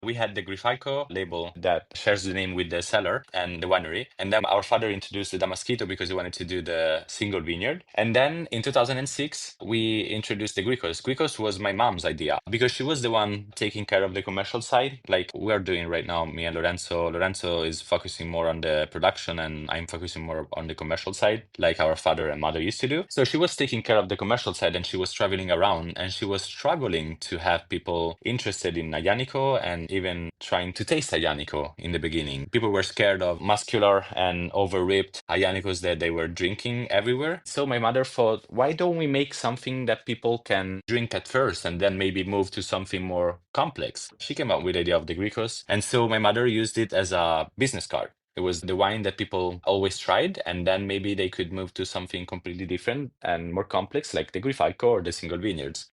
We had the Grifalco label that shares the name with the cellar and the winery. And then our father introduced the Damasquito because he wanted to do the single vineyard. And then in 2006, we introduced the Gricos. Gricos was my mom's idea because she was the one taking care of the commercial side, like we're doing right now, me and Lorenzo. Lorenzo is focusing more on the production and I'm focusing more on the commercial side, like our father and mother used to do. So she was taking care of the commercial side and she was traveling around and she was struggling to have people interested in Aglianico and even trying to taste Aglianico in the beginning. People were scared of muscular and over-ripped Aglianicos that they were drinking everywhere. So my mother thought, why don't we make something that people can drink at first and then maybe move to something more complex? She came up with the idea of the Gricos. And so my mother used it as a business card. It was the wine that people always tried, and then maybe they could move to something completely different and more complex, like the Grifalco or the single vineyards.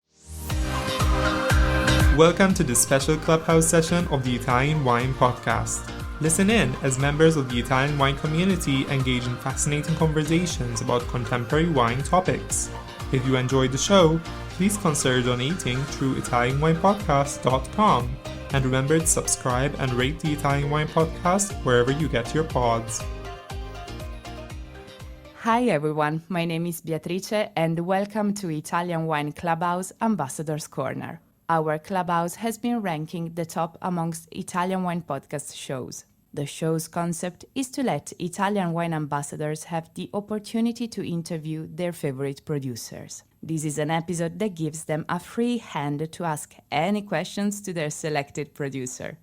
Welcome to this special Clubhouse session of the Italian Wine Podcast. Listen in as members of the Italian wine community engage in fascinating conversations about contemporary wine topics. If you enjoyed the show, please consider donating through ItalianWinePodcast.com. And remember to subscribe and rate the Italian Wine Podcast wherever you get your pods. Hi everyone, my name is Beatrice and welcome to Italian Wine Clubhouse Ambassador's Corner. Our Clubhouse has been ranking the top amongst Italian wine podcast shows. The show's concept is to let Italian wine ambassadors have the opportunity to interview their favorite producers. This is an episode that gives them a free hand to ask any questions to their selected producer.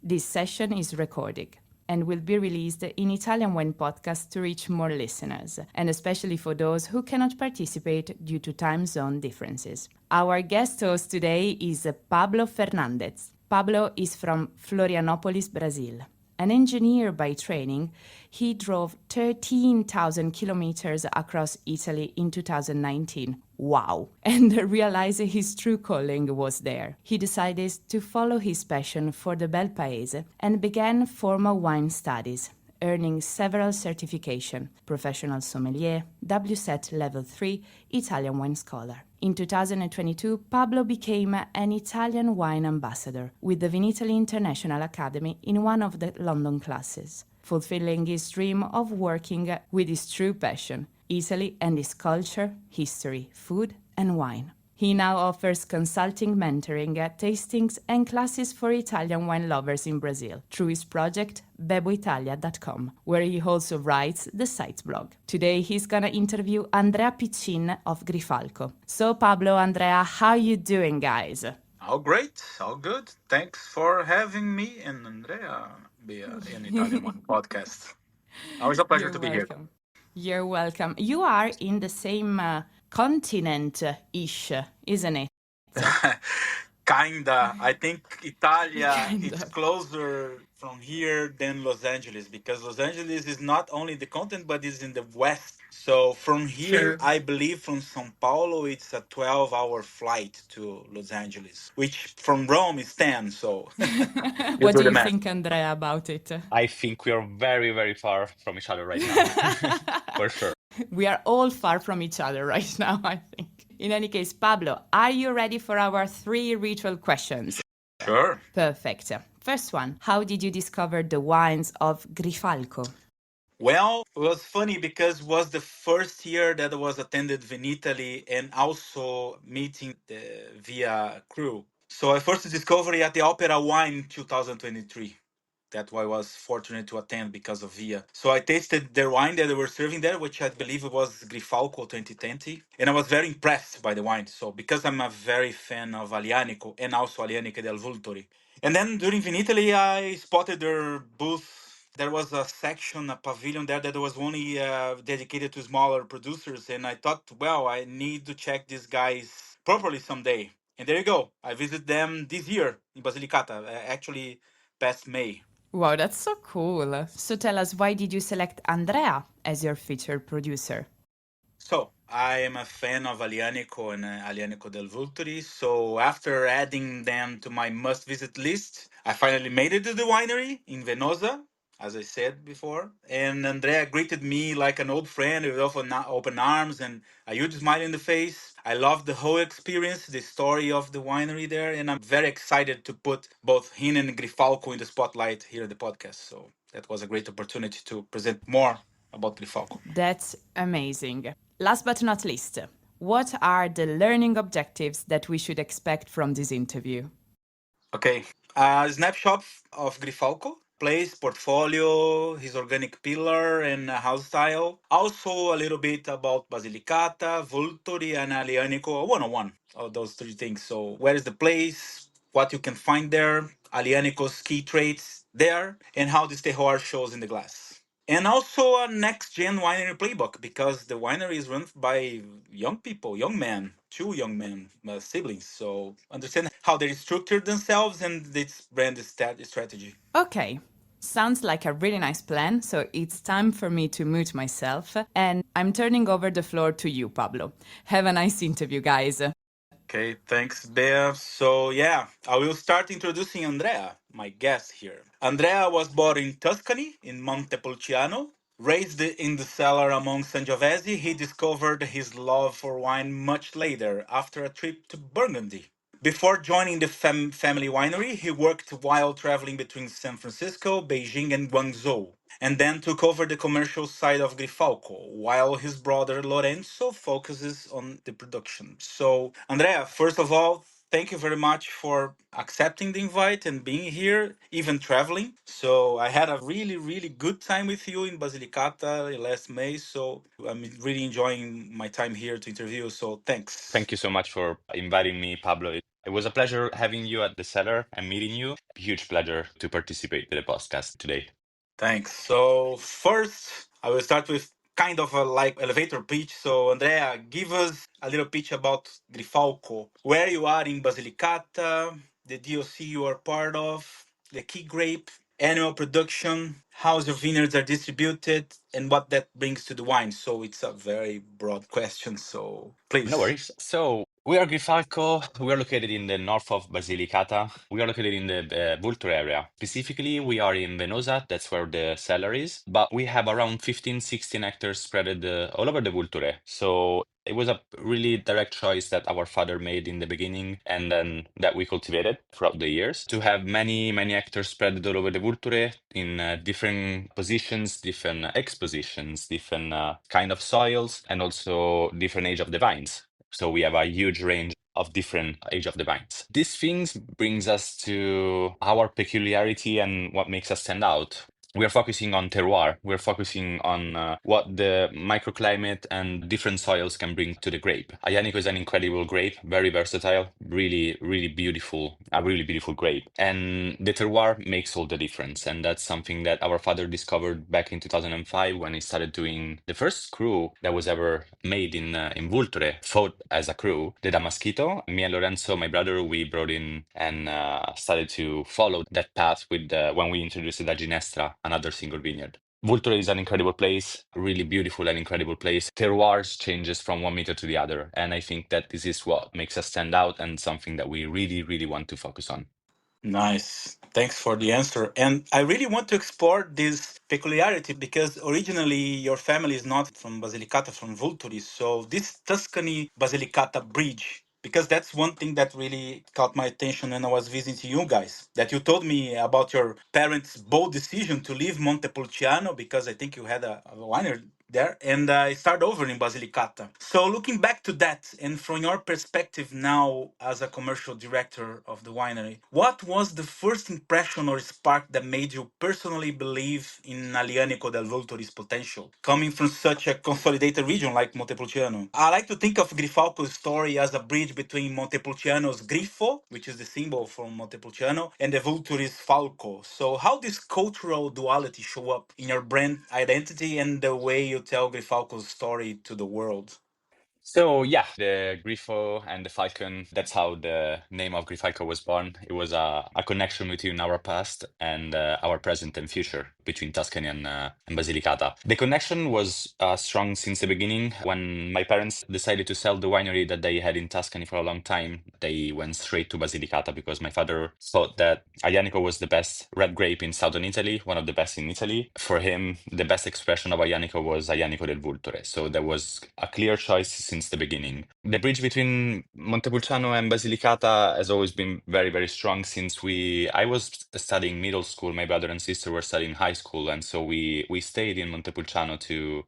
This session is recorded and will be released in Italian Wine Podcast to reach more listeners, and especially for those who cannot participate due to time zone differences. Our guest host today is Pablo Fernandez. Pablo is from Florianópolis, Brazil. An engineer by training, he drove 13,000 kilometers across Italy in 2019. Wow! And realized his true calling was there. He decided to follow his passion for the Bel Paese and began formal wine studies, earning several certifications: professional sommelier, WSET Level 3, Italian wine scholar. In 2022, Pablo became an Italian wine ambassador with the Vinitaly International Academy in one of the London classes, fulfilling his dream of working with his true passion, Italy and its culture, history, food, and wine. He now offers consulting, mentoring, tastings, and classes for Italian wine lovers in Brazil through his project beboitalia.com, where he also writes the site's blog. Today, he's gonna interview Andrea Piccin of Grifalco. So, Pablo, Andrea, how you doing, guys? All great, all good. Thanks for having me and Andrea be in Italian One podcast. Always a pleasure to be here. You're welcome. You are in the same continent-ish, isn't it? Kinda. I think Italia is closer from here than Los Angeles because Los Angeles is not only the continent but is in the west. So from here, I believe from São Paulo, it's a 12-hour flight to Los Angeles, which from Rome is 10. So what do you think, Andrea, about it? I think we are very, very far from each other right now, for sure. We are all far from each other right now, I think. In any case, Pablo, are you ready for our 3 ritual questions? Sure. Perfect. First one, how did you discover the wines of Grifalco? Well, it was funny because it was the first year that I was attended Vinitaly and also meeting the Via crew. So I first discovered at the Opera Wine 2023. That's why I was fortunate to attend because of Via. So I tasted their wine that they were serving there, which I believe it was Grifalco 2020. And I was very impressed by the wine. So because I'm a very fan of Aglianico and also Aglianico del Vultori. And then during Vinitaly, I spotted their booth. There was a section, a pavilion there that was only dedicated to smaller producers. And I thought, well, I need to check these guys properly someday. And there you go. I visited them this year in Basilicata, actually past May. Wow, that's so cool. So tell us, why did you select Andrea as your featured producer? So I am a fan of Aglianico and Aglianico del Vulturi. So after adding them to my must-visit list, I finally made it to the winery in Venosa as I said before. And Andrea greeted me like an old friend with open arms and a huge smile in the face. I loved the whole experience, the story of the winery there, and I'm very excited to put both him and Grifalco in the spotlight here at the podcast. So that was a great opportunity to present more about Grifalco. That's amazing. Last but not least, what are the learning objectives that we should expect from this interview? Okay. A snapshot of Grifalco, place, portfolio, his organic pillar, and house style. Also, a little bit about Basilicata, Vulturi, and Alianico 101. Of those three things. So, where is the place? What you can find there? Alianico's key traits there, and how this terroir shows in the glass. And also a next gen winery playbook because the winery is run by young people, young men, two young men, siblings. So understand how they structure themselves and its brand strategy. Okay, sounds like a really nice plan, so it's time for me to mute myself, and I'm turning over the floor to you, Pablo. Have a nice interview, guys. Okay, thanks, Bea. So, yeah, I will start introducing Andrea, my guest here. Andrea was born in Tuscany, in Montepulciano. Raised in the cellar among Sangiovese, he discovered his love for wine much later, after a trip to Burgundy. Before joining the family winery, he worked while traveling between San Francisco, Beijing, and Guangzhou, and then took over the commercial side of Grifalco, while his brother Lorenzo focuses on the production. So, Andrea, first of all, thank you very much for accepting the invite and being here, even traveling. So, I had a really, really good time with you in Basilicata last May. So, I'm really enjoying my time here to interview. So, thanks. Thank you so much for inviting me, Pablo. It was a pleasure having you at the cellar and meeting you. Huge pleasure to participate in the podcast today. Thanks. So first, I will start with kind of a like elevator pitch. So Andrea, give us a little pitch about Grifalco, where you are in Basilicata, the DOC you are part of, the key grape, annual production, how your vineyards are distributed, and what that brings to the wine. So it's a very broad question. So No please. worries. So we are Grifalco. We are located in the north of Basilicata. We are located in the Vulture area. Specifically, we are in Venosa. That's where the cellar is. But we have around 15, 16 hectares spread all over the Vulture. So it was a really direct choice that our father made in the beginning and then that we cultivated throughout the years to have many, many hectares spread all over the Vulture in different positions, different expositions, different kind of soils, and also different age of the vines. So we have a huge range of different age of the vines. These things brings us to our peculiarity and what makes us stand out. We are focusing on terroir. We're focusing on what the microclimate and different soils can bring to the grape. Aglianico is an incredible grape, very versatile, really, really beautiful, a really beautiful grape. And the terroir makes all the difference. And that's something that our father discovered back in 2005 when he started doing the first crew that was ever made in Vulture, fought as a crew, the Damasquito. Me and Lorenzo, my brother, we brought in and started to follow that path with when we introduced the Ginestra, another single vineyard. Vulture is an incredible place, really beautiful and incredible place. Terroirs changes from one meter to the other, and I think that this is what makes us stand out and something that we really, really want to focus on. Nice. Thanks for the answer. And I really want to explore this peculiarity because originally your family is not from Basilicata, from Vulturi. So this Tuscany Basilicata bridge, because that's one thing that really caught my attention when I was visiting you guys. That you told me about your parents' bold decision to leave Montepulciano because I think you had a winery there and start over in Basilicata. So looking back to that and from your perspective now as a commercial director of the winery, what was the first impression or spark that made you personally believe in Alianico del Volturi's potential, coming from such a consolidated region like Montepulciano? I like to think of Grifalco's story as a bridge between Montepulciano's Grifo, which is the symbol from Montepulciano, and the Vulturi's Falco. So how does cultural duality show up in your brand identity and the way you tell Grifalco's story to the world? So yeah, the Grifo and the Falcon, that's how the name of Grifalco was born. It was a connection between our past and our present and future. between Tuscany and Basilicata. The connection was strong since the beginning. When my parents decided to sell the winery that they had in Tuscany for a long time, they went straight to Basilicata because my father thought that Aglianico was the best red grape in southern Italy, one of the best in Italy. For him, the best expression of Aglianico was Aglianico del Vulture. So there was a clear choice since the beginning. The bridge between Montepulciano and Basilicata has always been very, very strong since I was studying middle school. My brother and sister were studying high school, and so we stayed in Montepulciano to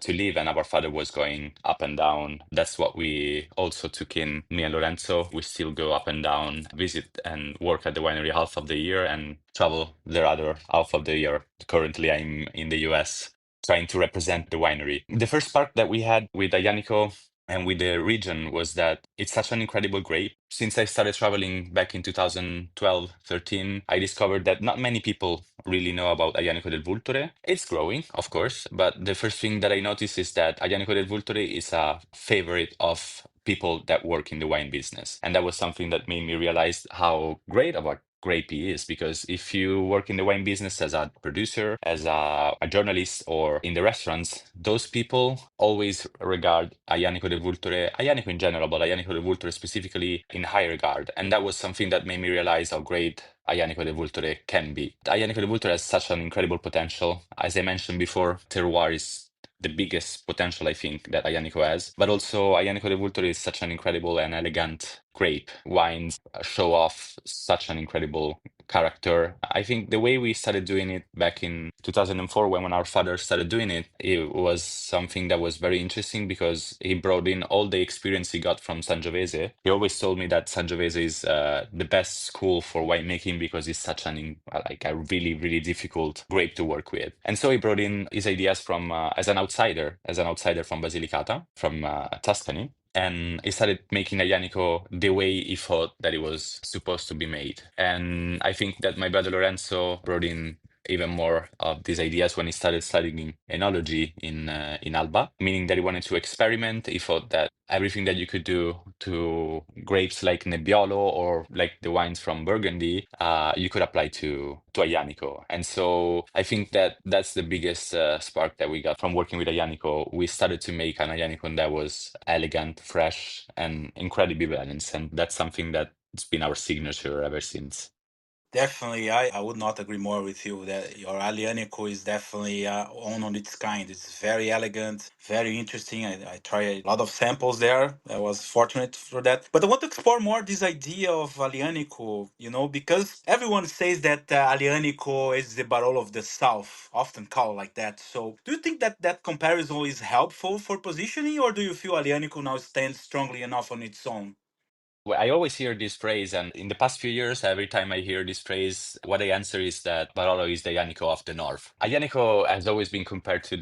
live, and our father was going up and down. That's what we also took in, me and Lorenzo. We still go up and down, visit and work at the winery half of the year and travel the other half of the year. Currently, I'm in the US trying to represent the winery. The first part that we had with Aglianico and with the region was that it's such an incredible grape. Since I started traveling back in 2012, 13, I discovered that not many people really know about Aglianico del Vulture. It's growing, of course, but the first thing that I noticed is that Aglianico del Vulture is a favorite of people that work in the wine business. And that was something that made me realize how great of a grape he is, because if you work in the wine business as a producer, as a journalist, or in the restaurants, those people always regard Aglianico del Vulture, Aglianico in general, but Aglianico del Vulture specifically, in high regard. And that was something that made me realize how great Aglianico del Vulture can be. Aglianico del Vulture has such an incredible potential. As I mentioned before, terroir is the biggest potential I think that Aglianico has, but also Aglianico del Vulture is such an incredible and elegant grape. Wines show off such an incredible character. I think the way we started doing it back in 2004, when our father started doing it, it was something that was very interesting because he brought in all the experience he got from Sangiovese. He always told me that Sangiovese is the best school for winemaking because it's such like a really, really difficult grape to work with. And so he brought in his ideas from as an outsider from Basilicata, from Tuscany. And he started making Aglianico the way he thought that it was supposed to be made. And I think that my brother Lorenzo brought in even more of these ideas when he started studying enology in Alba, meaning that he wanted to experiment. He thought that everything that you could do to grapes like Nebbiolo or like the wines from Burgundy, you could apply to Aglianico. And so I think that that's the biggest spark that we got from working with Aglianico. We started to make an Aglianico that was elegant, fresh, and incredibly balanced. And that's something that's been our signature ever since. Definitely, I would not agree more with you that your Alianico is definitely one on its kind. It's very elegant, very interesting. I tried a lot of samples there. I was fortunate for that. But I want to explore more this idea of Alianico, because everyone says that Alianico is the Barolo of the South, often called like that. So do you think that that comparison is helpful for positioning, or do you feel Alianico now stands strongly enough on its own? Well, I always hear this phrase, and in the past few years, every time I hear this phrase, what I answer is that Barolo is the Aglianico of the North. Aglianico has always been compared to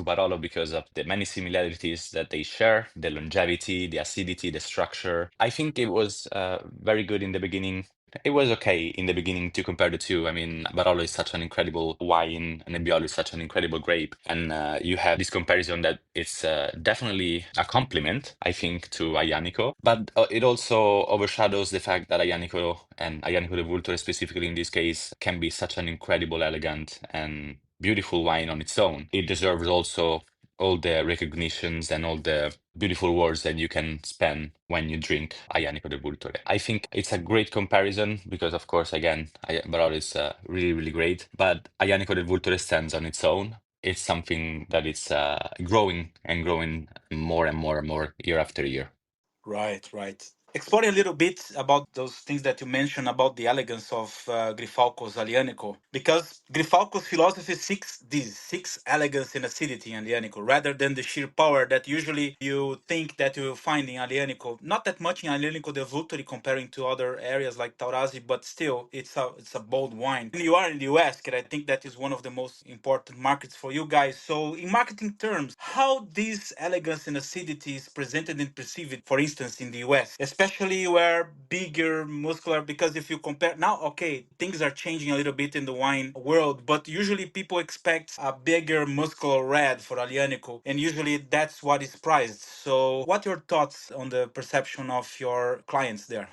Barolo because of the many similarities that they share, the longevity, the acidity, the structure. I think it was very good in the beginning. It was okay in the beginning to compare the two. I mean, Barolo is such an incredible wine, and Nebbiolo is such an incredible grape. And you have this comparison that it's definitely a compliment, I think, to Aglianico, but it also overshadows the fact that Aglianico and Aglianico de Vulture, specifically in this case, can be such an incredible, elegant, and beautiful wine on its own. It deserves also all the recognitions and all the beautiful words that you can spend when you drink Aglianico del Vulture. I think it's a great comparison because, of course, again, Barolo is really, really great, but Aglianico del Vulture stands on its own. It's something that is growing and growing more and more and more year after year. Right, right. Exploring a little bit about those things that you mentioned about the elegance of Grifalco's Alianico, because Grifalco's philosophy seeks elegance and acidity in Alianico, rather than the sheer power that usually you think that you will find in Alianico. Not that much in Alianico de Vulturi comparing to other areas like Taurasi, but still, it's a bold wine. And you are in the US, and I think that is one of the most important markets for you guys. So, in marketing terms, how this elegance and acidity is presented and perceived, for instance, in the US, especially where bigger, muscular, because if you compare now, okay, things are changing a little bit in the wine world, but usually people expect a bigger, muscular red for Alianico, and usually that's what is prized. So, what are your thoughts on the perception of your clients there?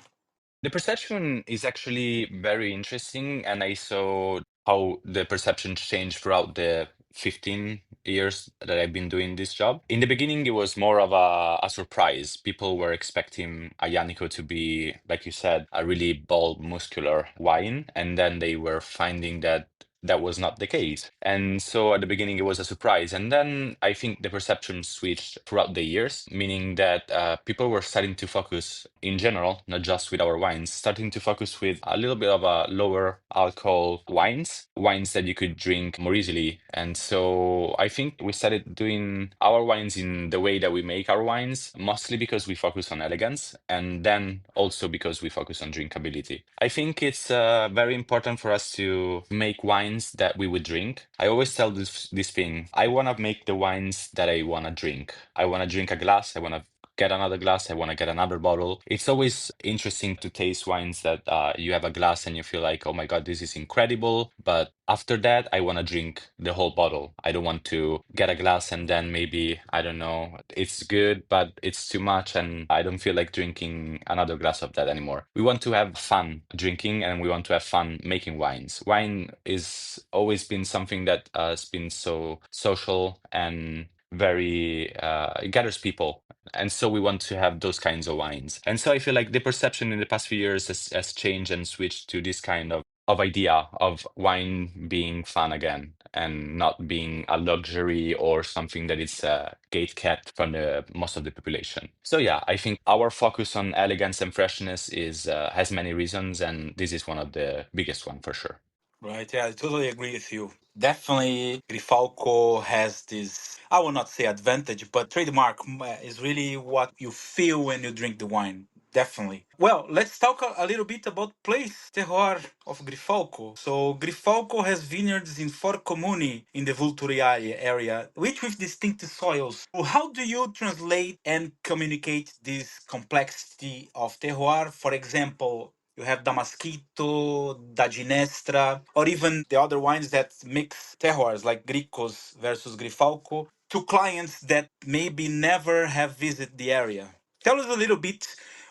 The perception is actually very interesting, and I saw how the perception changed throughout the 15 years that I've been doing this job. In the beginning, it was more of a surprise. People were expecting a Yannico to be, like you said, a really bold, muscular wine, and then they were finding that that was not the case. And so at the beginning, it was a surprise. And then I think the perception switched throughout the years, meaning that people were starting to focus in general, not just with our wines, starting to focus with a little bit of a lower alcohol wines, wines that you could drink more easily. And so I think we started doing our wines in the way that we make our wines, mostly because we focus on elegance and then also because we focus on drinkability. I think it's very important for us to make wines that we would drink. I always tell this thing. I want to make the wines that I want to drink. I want to drink a glass. I want to get another glass. I want to get another bottle. It's always interesting to taste wines that you have a glass and you feel like, oh my God, this is incredible. But after that, I want to drink the whole bottle. I don't want to get a glass and then maybe, I don't know, it's good, but it's too much and I don't feel like drinking another glass of that anymore. We want to have fun drinking and we want to have fun making wines. Wine is always been something that has been so social and very it gathers people, and so we want to have those kinds of wines. And so I feel like the perception in the past few years has changed and switched to this kind of idea of wine being fun again and not being a luxury or something that is gate kept from the most of the population. So yeah, I think our focus on elegance and freshness is has many reasons, and this is one of the biggest one for sure. Right, yeah, I totally agree with you. Definitely, Grifalco has this, I will not say advantage, but trademark is really what you feel when you drink the wine. Definitely. Well, let's talk a little bit about place, terroir of Grifalco. So, Grifalco has vineyards in four comuni in the Vulturiale area, which with distinct soils. So how do you translate and communicate this complexity of terroir? For example, you have Damasquito, da Ginestra, or even the other wines that mix terroirs like Gricos versus Grifalco to clients that maybe never have visited the area. Tell us a little bit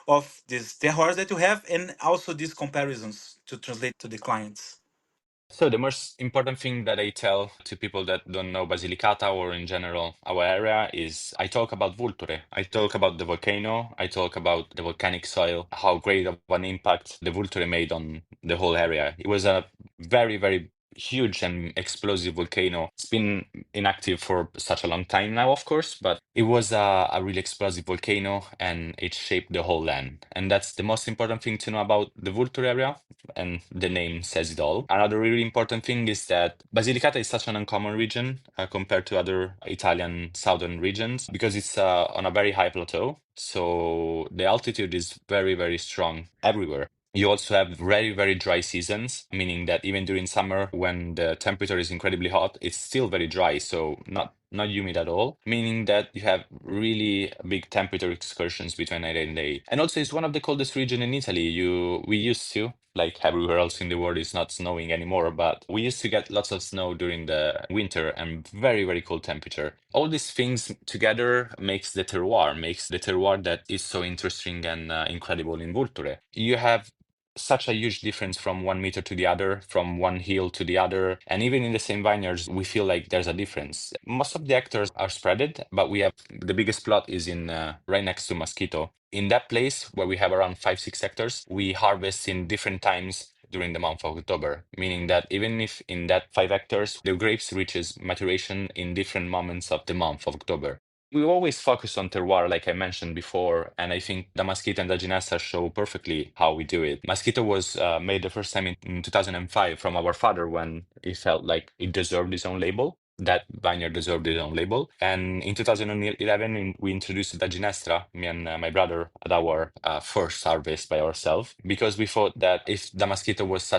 of these terroirs that you have and also these comparisons to translate to the clients. So the most important thing that I tell to people that don't know Basilicata or in general our area is I talk about Vulture. I talk about the volcano. I talk about the volcanic soil, how great of an impact the Vulture made on the whole area. It was a very, very huge and explosive volcano. It's been inactive for such a long time now, of course, but it was a really explosive volcano and it shaped the whole land. And that's the most important thing to know about the Vulture area, and the name says it all. Another really important thing is that Basilicata is such an uncommon region compared to other Italian southern regions because it's on a very high plateau. So the altitude is very, very strong everywhere. You also have very, very dry seasons, meaning that even during summer, when the temperature is incredibly hot, it's still very dry, so not humid at all, meaning that you have really big temperature excursions between night and day. And also, it's one of the coldest region in Italy. We used to, like everywhere else in the world, it's not snowing anymore, but we used to get lots of snow during the winter and very, very cold temperature. All these things together makes the terroir that is so interesting and incredible in Vulture. You have such a huge difference from 1 meter to the other, from one hill to the other. And even in the same vineyards, we feel like there's a difference. Most of the hectares are spreaded, but we have the biggest plot is in right next to Mosquito. In that place, where we have around 5-6 hectares, we harvest in different times during the month of October, meaning that even if in that 5 hectares, the grapes reaches maturation in different moments of the month of October. We always focus on terroir, like I mentioned before, and I think the Mosquito and the Ginesta show perfectly how we do it. Mosquito was made the first time in 2005 from our father when he felt like it deserved its own label. That vineyard deserved its own label. And in 2011, we introduced the Ginestra, me and my brother, at our first harvest by ourselves, because we thought that if the Mosquito was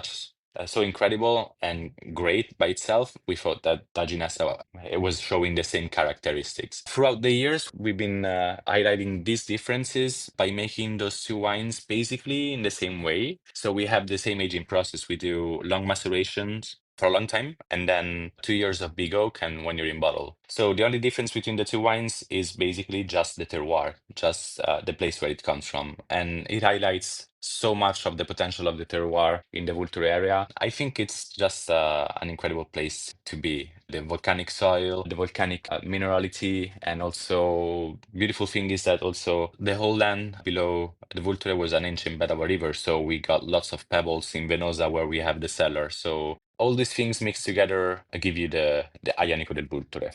so incredible and great by itself, we thought that Daginesa it was showing the same characteristics. Throughout the years, we've been highlighting these differences by making those two wines basically in the same way. So we have the same aging process. We do long macerations for a long time, and then 2 years of big oak and 1 year in bottle. So the only difference between the two wines is basically just the terroir, just the place where it comes from. And it highlights so much of the potential of the terroir in the Vulture area. I think it's just an incredible place to be. The volcanic soil, the volcanic minerality, and also beautiful thing is that also the whole land below the Vulture was an ancient bed of a river, so we got lots of pebbles in Venosa where we have the cellar. So all these things mixed together give you the Aianico del Vulture.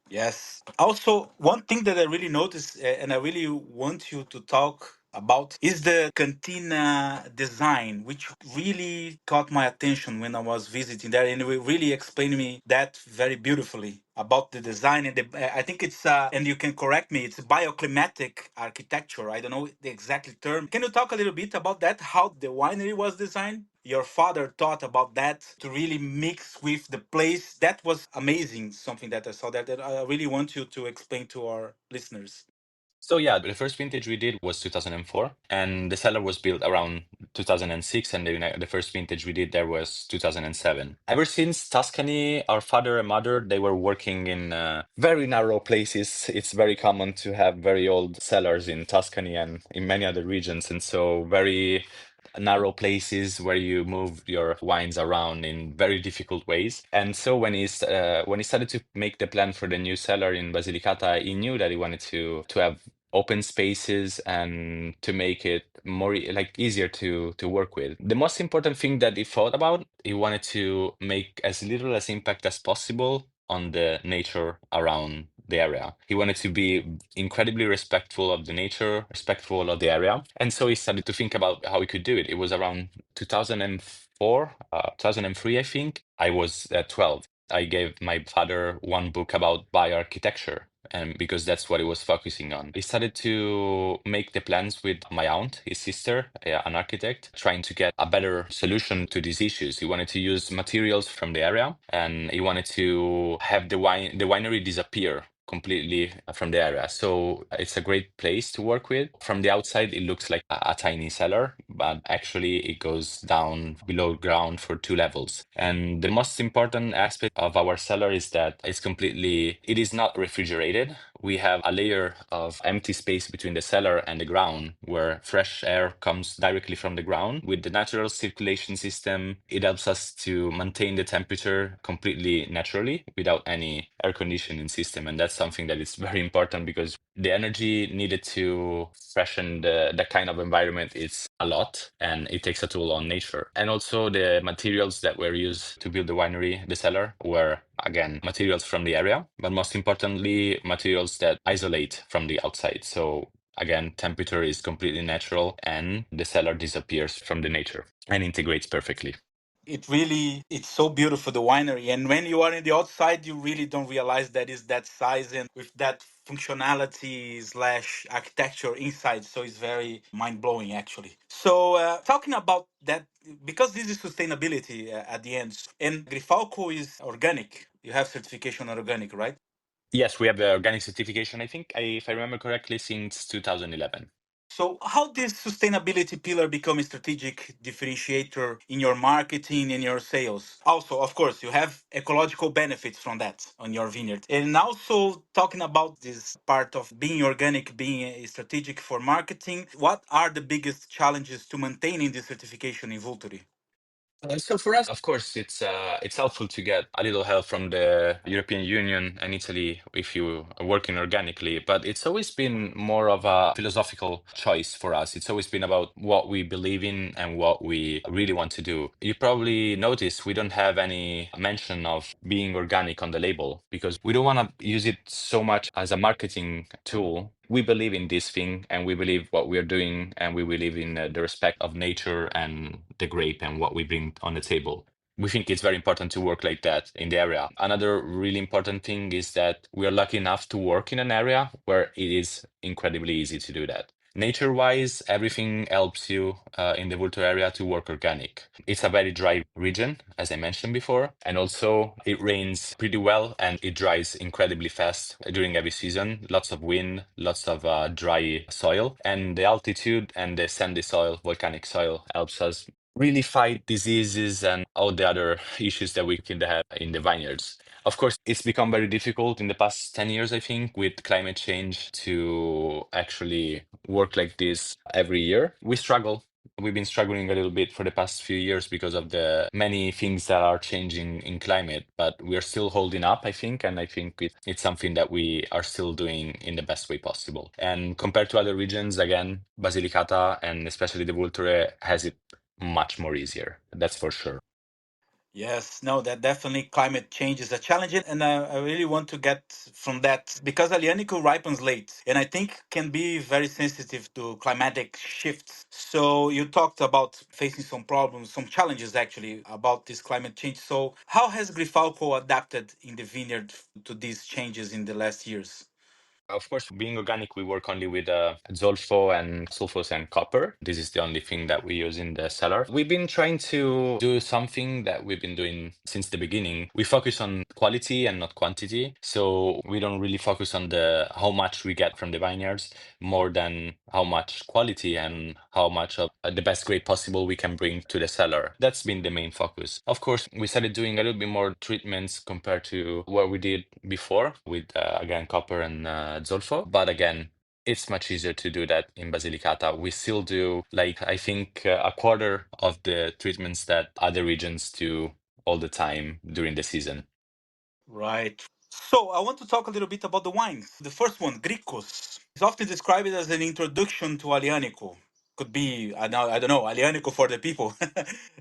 Yes. Also, one thing that I really noticed and I really want you to talk about is the cantina design, which really caught my attention when I was visiting there, and it really explained me that very beautifully about the design. And I think it's and you can correct me, it's bioclimatic architecture. I don't know the exact term. Can you talk a little bit about that, how the winery was designed? Your father thought about that to really mix with the place. That was amazing, something that I saw that I really want you to explain to our listeners. So yeah, the first vintage we did was 2004, and the cellar was built around 2006, and the first vintage we did there was 2007. Ever since Tuscany, our father and mother, they were working in very narrow places. It's very common to have very old cellars in Tuscany and in many other regions, and so very narrow places where you move your wines around in very difficult ways. And so when he started to make the plan for the new cellar in Basilicata, he knew that he wanted to have open spaces and to make it more like easier to work with. The most important thing that he thought about, he wanted to make as little as impact as possible on the nature around the area. He wanted to be incredibly respectful of the nature, respectful of the area. And so he started to think about how he could do it. It was around 2004, 2003, I think. I was 12. I gave my father one book about bioarchitecture, and because that's what he was focusing on. He started to make the plans with my aunt, his sister, an architect, trying to get a better solution to these issues. He wanted to use materials from the area, and he wanted to have the winery disappear completely from the area. So it's a great place to work with. From the outside, it looks like a tiny cellar, but actually it goes down below ground for 2 levels. And the most important aspect of our cellar is that it is not refrigerated. We have a layer of empty space between the cellar and the ground where fresh air comes directly from the ground. With the natural circulation system, it helps us to maintain the temperature completely naturally without any air conditioning system. And that's something that is very important because the energy needed to freshen the kind of environment is a lot, and it takes a toll on nature. And also the materials that were used to build the winery, the cellar, were again materials from the area, but most importantly materials that isolate from the outside. So again, temperature is completely natural and the cellar disappears from the nature and integrates perfectly. It's so beautiful, the winery, and when you are in the outside you really don't realize that is that size and with that functionality slash architecture inside, so it's very mind-blowing actually. So talking about that, because this is sustainability at the end, and Grifalco is organic, you have certification on organic, right? Yes, we have the organic certification, I think, if I remember correctly, since 2011. So, how did sustainability pillar become a strategic differentiator in your marketing and your sales? Also, of course, you have ecological benefits from that on your vineyard. And also, talking about this part of being organic, being strategic for marketing, what are the biggest challenges to maintaining this certification in Vulturi? So for us, of course, it's helpful to get a little help from the European Union and Italy if you are working organically, but it's always been more of a philosophical choice for us. It's always been about what we believe in and what we really want to do. You probably noticed we don't have any mention of being organic on the label because we don't want to use it so much as a marketing tool. We believe in this thing and we believe what we are doing and we believe in the respect of nature and the grape and what we bring on the table. We think it's very important to work like that in the area. Another really important thing is that we are lucky enough to work in an area where it is incredibly easy to do that. Nature-wise, everything helps you in the Vulture area to work organic. It's a very dry region, as I mentioned before, and also it rains pretty well and it dries incredibly fast during every season. Lots of wind, lots of dry soil, and the altitude and the sandy soil, volcanic soil, helps us really fight diseases and all the other issues that we can have in the vineyards. Of course, it's become very difficult in the past 10 years, I think, with climate change to actually work like this every year. We struggle. We've been struggling a little bit for the past few years because of the many things that are changing in climate, but we are still holding up, I think, and I think it's something that we are still doing in the best way possible. And compared to other regions, again, Basilicata and especially the Vulture has it much more easier. That's for sure. Yes, no, that definitely climate change is a challenge, and I really want to get from that because Alianico ripens late, and I think can be very sensitive to climatic shifts. So you talked about facing some problems, some challenges actually about this climate change. So how has Grifalco adapted in the vineyard to these changes in the last years? Of course, being organic, we work only with zolfo and sulfose and copper. This is the only thing that we use in the cellar. We've been trying to do something that we've been doing since the beginning. We focus on quality and not quantity. So we don't really focus on the how much we get from the vineyards more than how much quality and how much of the best grade possible we can bring to the cellar. That's been the main focus. Of course, we started doing a little bit more treatments compared to what we did before with, again, copper and zolfo. But again, it's much easier to do that in Basilicata. We still do, like, I think a quarter of the treatments that other regions do all the time during the season. Right. So I want to talk a little bit about the wines. The first one, Gricos, is often described as an introduction to Aglianico. Could be, I don't know, Aglianico for the people.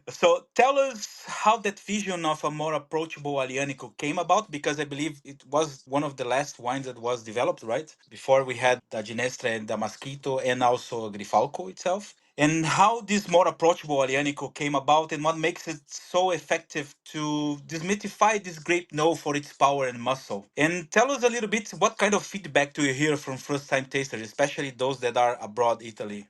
So tell us how that vision of a more approachable Aglianico came about, because I believe it was one of the last wines that was developed, right? Before we had the Ginestra and the Mosquito and also Grifalco itself. And how this more approachable Aglianico came about and what makes it so effective to demystify this grape know for its power and muscle. And tell us a little bit, what kind of feedback do you hear from first time tasters, especially those that are abroad Italy?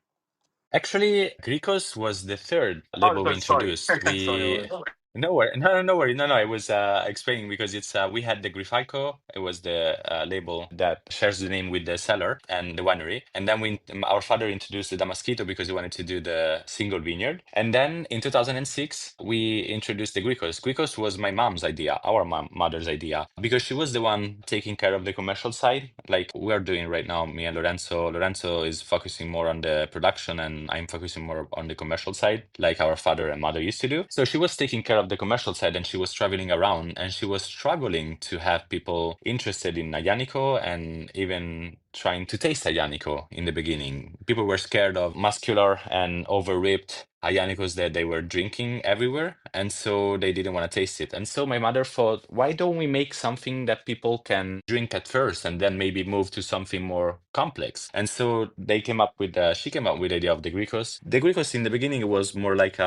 Actually, Gricos was the third Oh, label we sorry. introduced. Sorry. No worry, no worry, no. I was explaining because it's we had the Grifalco. It was the label that shares the name with the seller and the winery, and then our father introduced the Damasquito because he wanted to do the single vineyard. And then in 2006, we introduced the Gricos. Gricos was my mom's idea, our mother's idea, because she was the one taking care of the commercial side, like we're doing right now. Me and Lorenzo. Lorenzo is focusing more on the production, and I'm focusing more on the commercial side, like our father and mother used to do. So she was taking care of the commercial side, and she was traveling around, and she was struggling to have people interested in Aglianico and even trying to taste Aglianico in the beginning. People were scared of muscular and over-ripped Aglianicos that they were drinking everywhere, and so they didn't want to taste it. And so my mother thought, why don't we make something that people can drink at first and then maybe move to something more complex? And so she came up with the idea of the Gricos. The Gricos in the beginning, it was more like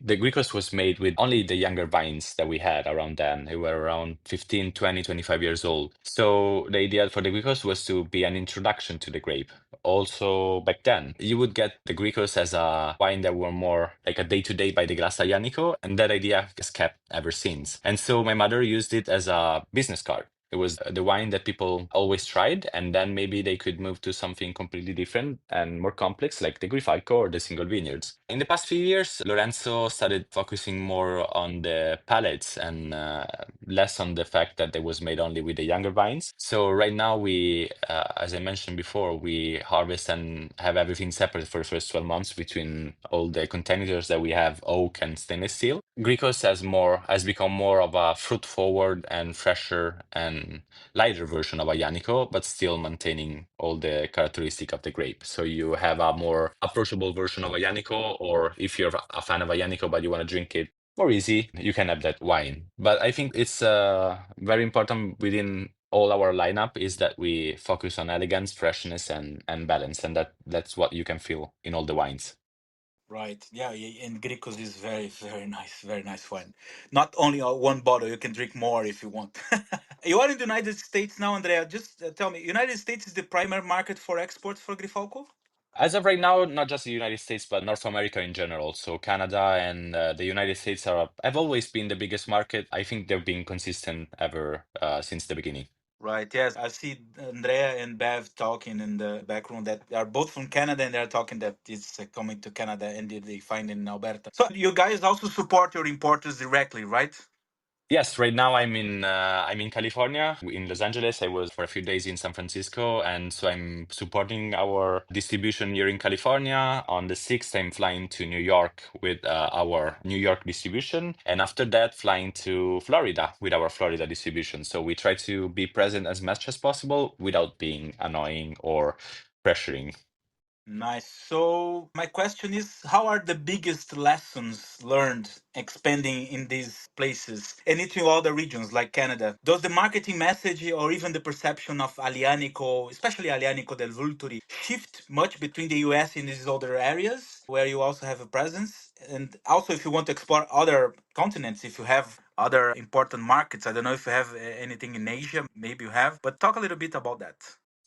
the Gricos was made with only the younger vines that we had around then. They were around 15, 20, 25 years old. So the idea for the Gricos was to be an introduction to the grape. Also, back then, you would get the Gricos as a wine that were more like a day-to-day by the glass Aglianico, and that idea has kept ever since. And so my mother used it as a business card. It was the wine that people always tried, and then maybe they could move to something completely different and more complex, like the Grifalco or the single vineyards. In the past few years, Lorenzo started focusing more on the palettes and less on the fact that it was made only with the younger vines. So right now, as I mentioned before, we harvest and have everything separate for the first 12 months between all the containers that we have, oak and stainless steel. Gricos has become more of a fruit forward and fresher and lighter version of Aglianico, but still maintaining all the characteristic of the grape. So you have a more approachable version of Aglianico, or if you're a fan of Aglianico but you want to drink it more easy, you can have that wine. But I think it's very important within all our lineup is that we focus on elegance, freshness, and balance, and that's what you can feel in all the wines. Right. Yeah. And Gricos is very nice wine. Not only one bottle, you can drink more if you want. You are in the United States now, Andrea. Just tell me, United States is the primary market for exports for Grifalco? As of right now, not just the United States, but North America in general. So Canada and the United States have always been the biggest market. I think they've been consistent ever since the beginning. Right. Yes, I see Andrea and Bev talking in the background that they are both from Canada and they're talking that it's coming to Canada and they find in Alberta. So you guys also support your importers directly, right? Yes, right now I'm in California, in Los Angeles. I was for a few days in San Francisco, and so I'm supporting our distribution here in California. On the 6th, I'm flying to New York with our New York distribution, and after that, flying to Florida with our Florida distribution. So we try to be present as much as possible without being annoying or pressuring. Nice. So my question is, how are the biggest lessons learned expanding in these places and into other regions like Canada? Does the marketing message or even the perception of Alianico, especially Alianico del Vulturi, shift much between the US and these other areas where you also have a presence? And also, if you want to explore other continents, if you have other important markets, I don't know if you have anything in Asia, maybe you have, but talk a little bit about that.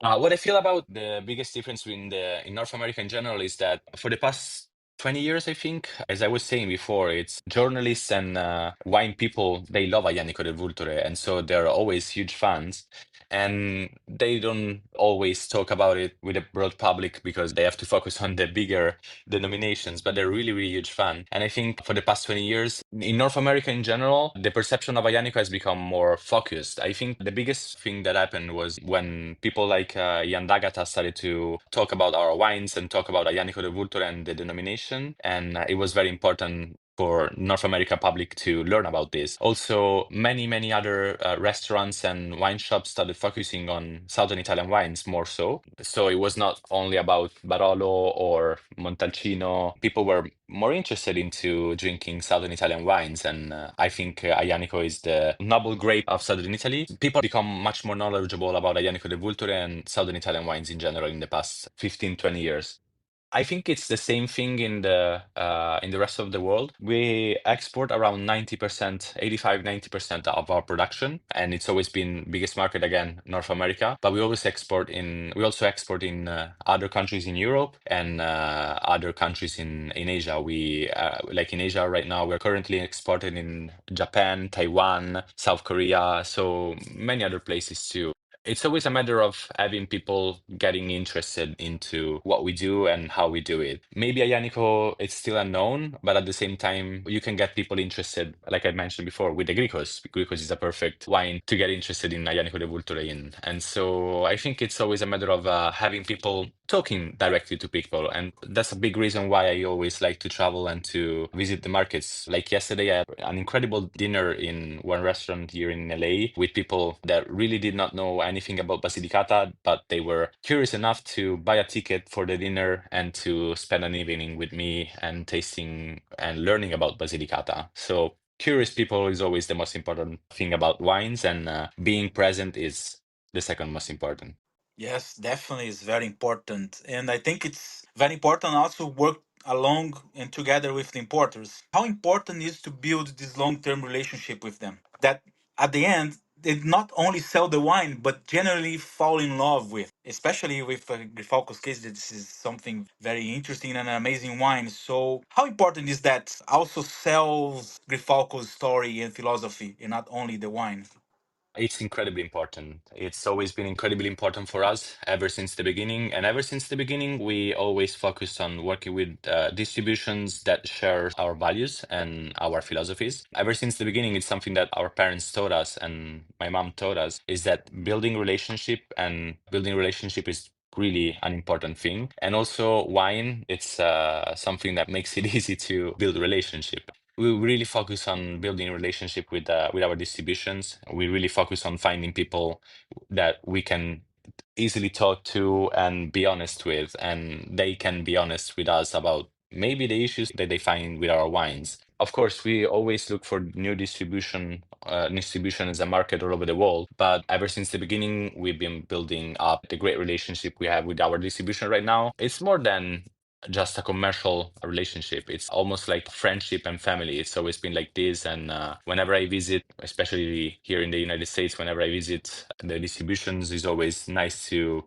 What I feel about the biggest difference in North America in general is that for the past 20 years, I think, as I was saying before, it's journalists and wine people, they love Aglianico del Vulture, and so they're always huge fans. And they don't always talk about it with the broad public because they have to focus on the bigger denominations, but they're really, really huge fan. And I think for the past 20 years, in North America in general, the perception of Aglianico has become more focused. I think the biggest thing that happened was when people like Ian D'Agata started to talk about our wines and talk about Aglianico del Vulture and the denomination. And it was very important for North America public to learn about this. Also, many, many other restaurants and wine shops started focusing on Southern Italian wines more so. So it was not only about Barolo or Montalcino. People were more interested into drinking Southern Italian wines. And I think Aglianico is the noble grape of Southern Italy. People become much more knowledgeable about Aglianico del Vulture and Southern Italian wines in general in the past 15, 20 years. I think it's the same thing in the rest of the world. We export around 90%, 85, 90% of our production, and it's always been biggest market again, North America. But we also export in other countries in Europe and other countries in Asia. We like in Asia right now, we're currently exporting in Japan, Taiwan, South Korea, so many other places too. It's always a matter of having people getting interested into what we do and how we do it. Maybe Ayanico it's still unknown, but at the same time, you can get people interested, like I mentioned before, with the Gricos. Gricos is a perfect wine to get interested in Ayanico de Vulture in. And so I think it's always a matter of having people talking directly to people. And that's a big reason why I always like to travel and to visit the markets. Like yesterday, I had an incredible dinner in one restaurant here in LA with people that really did not know anything about Basilicata, but they were curious enough to buy a ticket for the dinner and to spend an evening with me and tasting and learning about Basilicata. So curious people is always the most important thing about wines, and being present is the second most important. Yes, definitely is very important. And I think it's very important also work along and together with the importers. How important is to build this long-term relationship with them? That at the end, they not only sell the wine, but generally fall in love with, especially with Grifalco's case, this is something very interesting and an amazing wine. So how important is that also sells Grifalco's story and philosophy and not only the wine? It's incredibly important. It's always been incredibly important for us ever since the beginning. And ever since the beginning, we always focused on working with distributions that share our values and our philosophies. Ever since the beginning, it's something that our parents taught us and my mom taught us is that building relationship is really an important thing. And also wine, it's something that makes it easy to build relationship. We really focus on building a relationship with our distributions. We really focus on finding people that we can easily talk to and be honest with, and they can be honest with us about maybe the issues that they find with our wines. Of course, we always look for new distribution as a market all over the world. But ever since the beginning, we've been building up the great relationship we have with our distribution right now. It's more than just a commercial relationship. It's almost like friendship and family. It's always been like this. And whenever I visit, especially here in the United States, whenever I visit the distributions, it's always nice to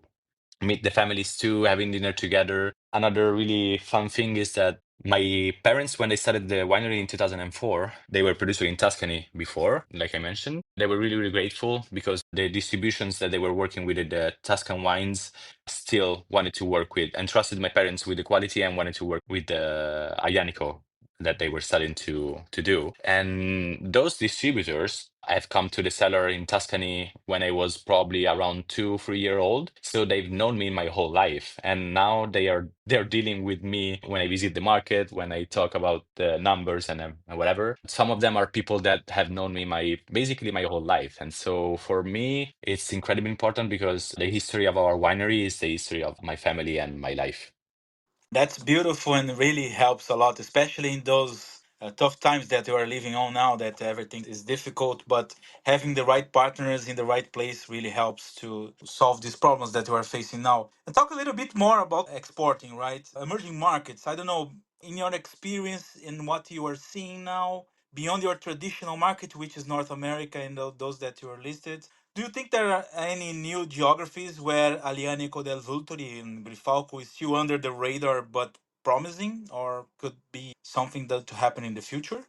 meet the families too, having dinner together. Another really fun thing is that My parents, when they started the winery in 2004, they were producer in Tuscany before, like I mentioned. They were really, really grateful because the distributions that they were working with, the Tuscan wines, still wanted to work with and trusted my parents with the quality and wanted to work with the Aglianico that they were starting to do. And those distributors, I've come to the cellar in Tuscany when I was probably around 2, 3 years old. So they've known me my whole life. And now they're dealing with me when I visit the market, when I talk about the numbers and whatever. Some of them are people that have known me basically my whole life. And so for me, it's incredibly important because the history of our winery is the history of my family and my life. That's beautiful and really helps a lot, especially in those tough times that we are living on now, that everything is difficult. But having the right partners in the right place really helps to solve these problems that we are facing now. And talk a little bit more about exporting, right? Emerging markets. I don't know, in your experience, in what you are seeing now, beyond your traditional market, which is North America and those that you are listed, do you think there are any new geographies where Alianico del Vulturi and Grifalco is still under the radar but promising, or could be something that to happen in the future?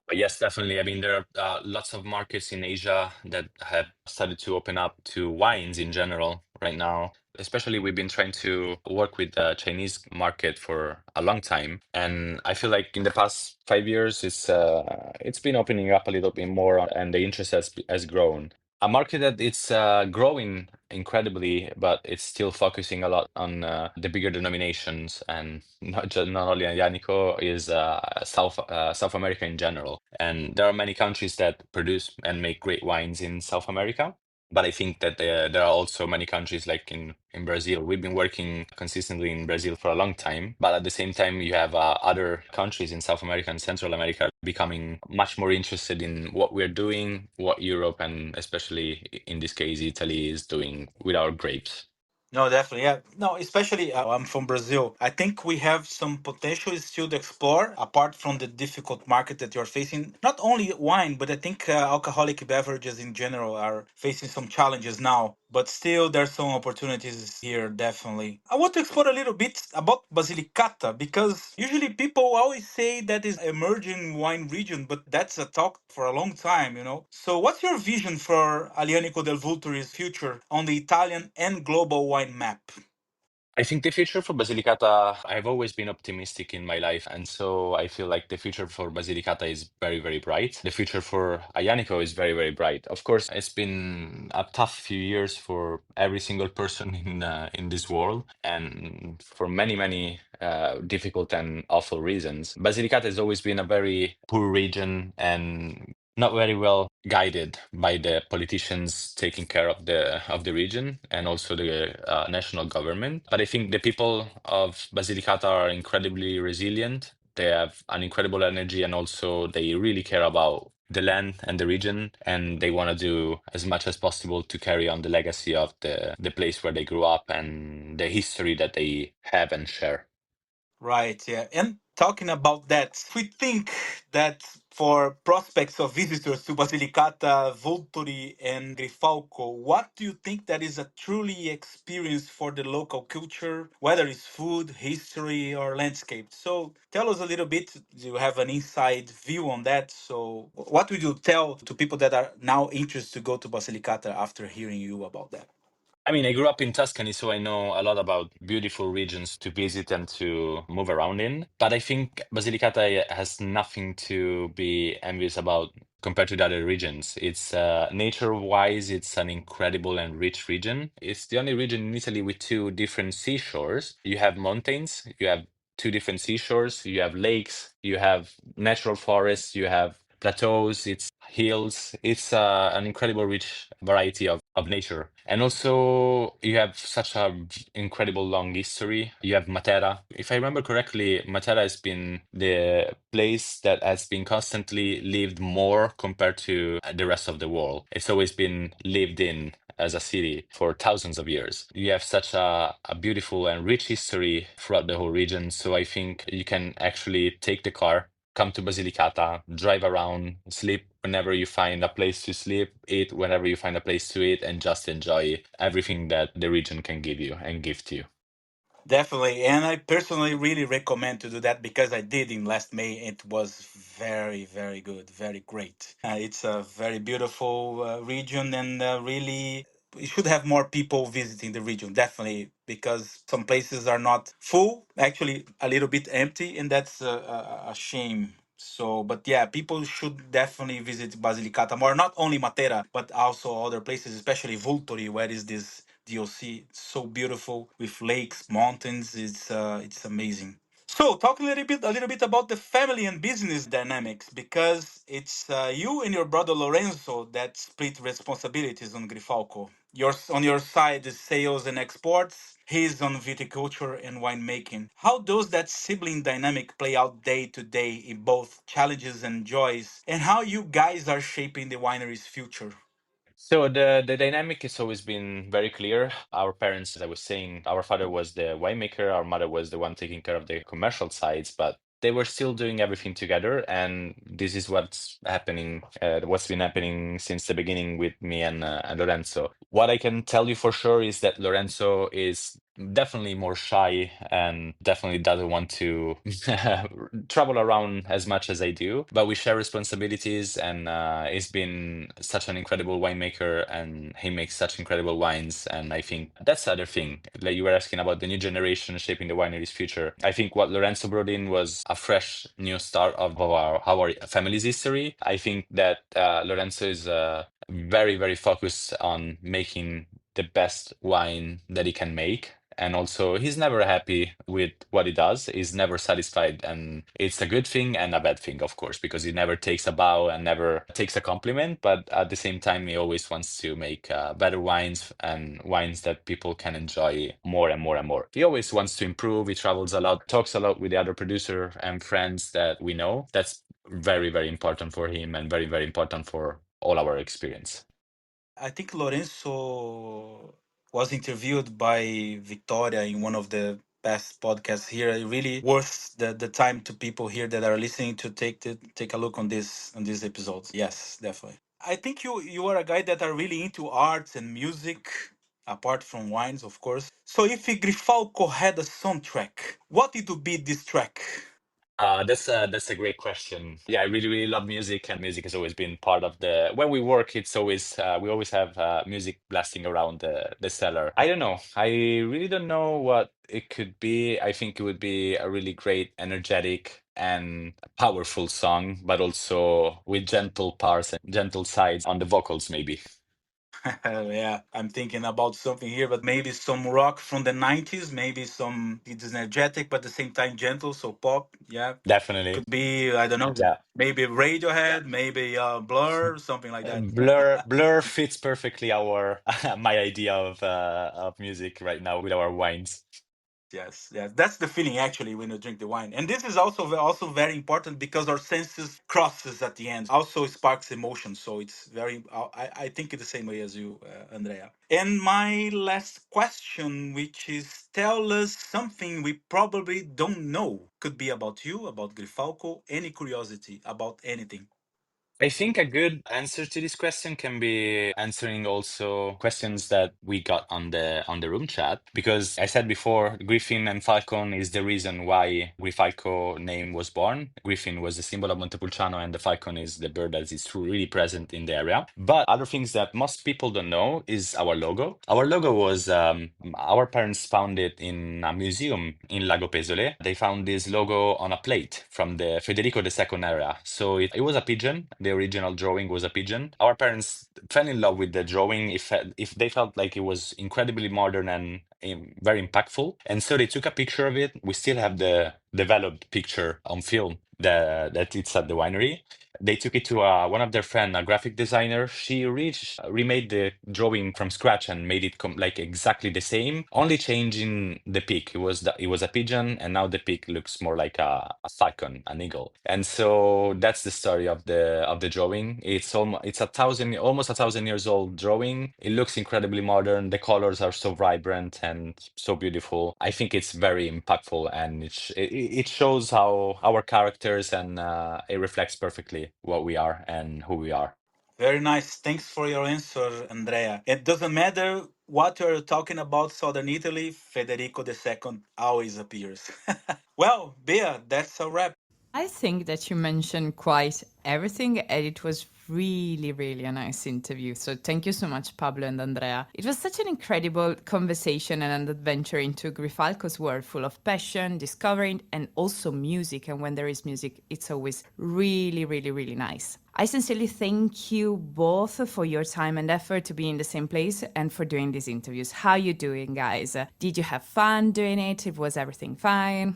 But yes, definitely. I mean, there are lots of markets in Asia that have started to open up to wines in general right now. Especially, we've been trying to work with the Chinese market for a long time, and I feel like in the past 5 years, it's been opening up a little bit more, and the interest has grown. A market that it's growing incredibly, but it's still focusing a lot on the bigger denominations, and not only Aglianico, is South America in general. And there are many countries that produce and make great wines in South America. But I think that there are also many countries like in Brazil. We've been working consistently in Brazil for a long time, but at the same time, you have other countries in South America and Central America becoming much more interested in what we're doing, what Europe and especially in this case, Italy is doing with our grapes. No, definitely. Yeah. No, especially I'm from Brazil. I think we have some potential still to explore apart from the difficult market that you're facing. Not only wine, but I think alcoholic beverages in general are facing some challenges now. But still, there's some opportunities here, definitely. I want to explore a little bit about Basilicata because usually people always say that is emerging wine region, but that's a talk for a long time, you know. So, what's your vision for Alianico del Vulturi's future on the Italian and global wine map? I think the future for Basilicata, I've always been optimistic in my life. And so I feel like the future for Basilicata is very, very bright. The future for Ayanico is very, very bright. Of course, it's been a tough few years for every single person in this world and for many, many difficult and awful reasons. Basilicata has always been a very poor region and not very well guided by the politicians taking care of the region and also the national government. But I think the people of Basilicata are incredibly resilient. They have an incredible energy and also they really care about the land and the region, and they want to do as much as possible to carry on the legacy of the place where they grew up and the history that they have and share. Right, yeah. And talking about that, we think that for prospects of visitors to Basilicata, Volturi, and Grifalco, what do you think that is a truly experience for the local culture, whether it's food, history, or landscape? So tell us a little bit. Do you have an inside view on that? So what would you tell to people that are now interested to go to Basilicata after hearing you about that? I mean, I grew up in Tuscany, so I know a lot about beautiful regions to visit and to move around in. But I think Basilicata has nothing to be envious about compared to the other regions. It's nature-wise, it's an incredible and rich region. It's the only region in Italy with two different seashores. You have mountains, you have two different seashores, you have lakes, you have natural forests, you have plateaus, it's hills. It's an incredible rich variety of nature. And also you have such a incredible long history. You have Matera. If I remember correctly, Matera has been the place that has been constantly lived more compared to the rest of the world. It's always been lived in as a city for thousands of years. You have such a beautiful and rich history throughout the whole region. So I think you can actually take the car, come to Basilicata, drive around, sleep whenever you find a place to sleep, eat whenever you find a place to eat, and just enjoy everything that the region can give you and give to you. Definitely, and I personally really recommend to do that because I did in last May. It was very, very good, very great. It's a very beautiful region, and really, we should have more people visiting the region. Definitely, because some places are not full, actually a little bit empty, and that's a shame. So, but yeah, people should definitely visit Basilicata more. Not only Matera, but also other places, especially Vulturi, where is this DOC. It's so beautiful with lakes, mountains. It's amazing. So, talk a little bit about the family and business dynamics because it's you and your brother Lorenzo that split responsibilities on Grifalco. Yours on your side is sales and exports. He's on viticulture and winemaking. How does that sibling dynamic play out day to day in both challenges and joys? And how you guys are shaping the winery's future? So the dynamic has always been very clear. Our parents, as I was saying, our father was the winemaker, our mother was the one taking care of the commercial sides, but they were still doing everything together, and this is what's been happening since the beginning with me and Lorenzo. What I can tell you for sure is that Lorenzo is definitely more shy and definitely doesn't want to travel around as much as I do, but we share responsibilities, and he's been such an incredible winemaker and he makes such incredible wines. And I think that's the other thing. Like you were asking about the new generation shaping the winery's future. I think what Lorenzo brought in was a fresh new start of our family's history. I think that Lorenzo is very, very focused on making the best wine that he can make. And also, he's never happy with what he does. He's never satisfied. And it's a good thing and a bad thing, of course, because he never takes a bow and never takes a compliment. But at the same time, he always wants to make better wines and wines that people can enjoy more and more and more. He always wants to improve. He travels a lot, talks a lot with the other producer and friends that we know. That's very, very important for him and very, very important for all our experience. I think Lorenzo was interviewed by Victoria in one of the best podcasts here. It really worth the time to people here that are listening to take a look on these episodes. Yes, definitely. I think you are a guy that are really into arts and music, apart from wines, of course. So if Grifalco had a soundtrack, what it would be this track? That's a great question. Yeah, I really really love music, and music has always been part of the when we work. It's always we always have music blasting around the cellar. I don't know. I really don't know what it could be. I think it would be a really great, energetic and powerful song, but also with gentle parts and gentle sides on the vocals, maybe. Yeah, I'm thinking about something here, but maybe some rock from the 90s, maybe some it's energetic but at the same time gentle, so pop. Yeah, Definitely. could be, I don't know, Yeah. maybe Radiohead, maybe Blur, something like that. Blur fits perfectly our my idea of music right now with our wines. Yes, yes, that's the feeling actually when you drink the wine, and this is also very important because our senses crosses at the end, also sparks emotion. So it's very. I think it the same way as you, Andrea. And my last question, which is, tell us something we probably don't know. Could be about you, about Grifalco, any curiosity about anything. I think a good answer to this question can be answering also questions that we got on the room chat. Because I said before, Griffin and Falcon is the reason why Grifalco name was born. Griffin was the symbol of Montepulciano, and the falcon is the bird that is really present in the area. But other things that most people don't know is our logo. Our logo was our parents found it in a museum in Lago Pesole. They found this logo on a plate from the Federico II era. So it was a pigeon. The original drawing was a pigeon. Our parents fell in love with the drawing if they felt like it was incredibly modern and very impactful. And so they took a picture of it. We still have the developed picture on film that it's at the winery. They took it to one of their friend, a graphic designer. She remade the drawing from scratch and made it like exactly the same, only changing the peak. It was a pigeon, and now the peak looks more like a falcon, an eagle. And so that's the story of the drawing. It's almost 1,000 years old drawing. It looks incredibly modern. The colors are so vibrant and so beautiful. I think it's very impactful, and it shows how our characters, and it reflects perfectly what we are and who we are. Very nice. Thanks for your answer, Andrea. It doesn't matter what you're talking about Southern Italy, Federico II always appears. Well, Bea, that's a wrap. I think that you mentioned quite everything, and it was really, really a nice interview. So thank you so much, Pablo and Andrea. It was such an incredible conversation and an adventure into Grifalco's world, full of passion, discovering, and also music. And when there is music, it's always really, really, really nice. I sincerely thank you both for your time and effort to be in the same place and for doing these interviews. How you doing, guys? Did you have fun doing it? Was everything fine?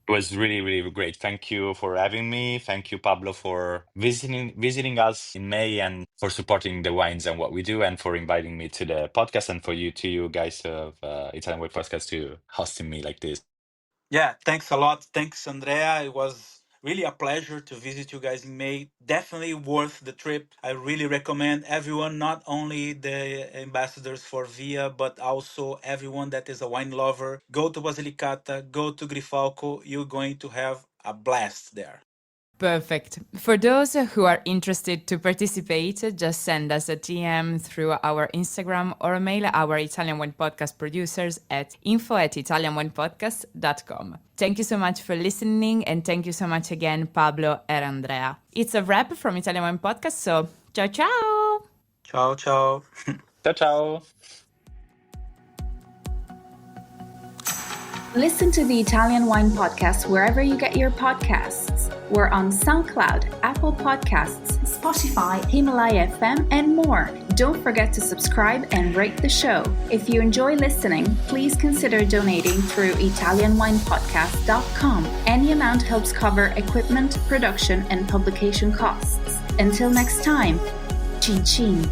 It was really, really great. Thank you for having me. Thank you, Pablo, for visiting us in May and for supporting the wines and what we do, and for inviting me to the podcast, and for you guys of Italian Way Podcast to hosting me like this. Yeah, thanks a lot. Thanks, Andrea. It was really a pleasure to visit you guys in May. Definitely worth the trip. I really recommend everyone, not only the ambassadors for Via, but also everyone that is a wine lover. Go to Basilicata, go to Grifalco. You're going to have a blast there. Perfect. For those who are interested to participate, just send us a DM through our Instagram or mail our Italian Wine Podcast producers at info@italianwinepodcast.com. Thank you so much for listening, and thank you so much again, Pablo and Andrea. It's a wrap from Italian Wine Podcast, so ciao ciao! Ciao, ciao. Ciao, ciao. Listen to the Italian Wine Podcast wherever you get your podcasts. We're on SoundCloud, Apple Podcasts, Spotify, Himalaya FM, and more. Don't forget to subscribe and rate the show. If you enjoy listening, please consider donating through ItalianWinePodcast.com. Any amount helps cover equipment, production, and publication costs. Until next time, cin cin.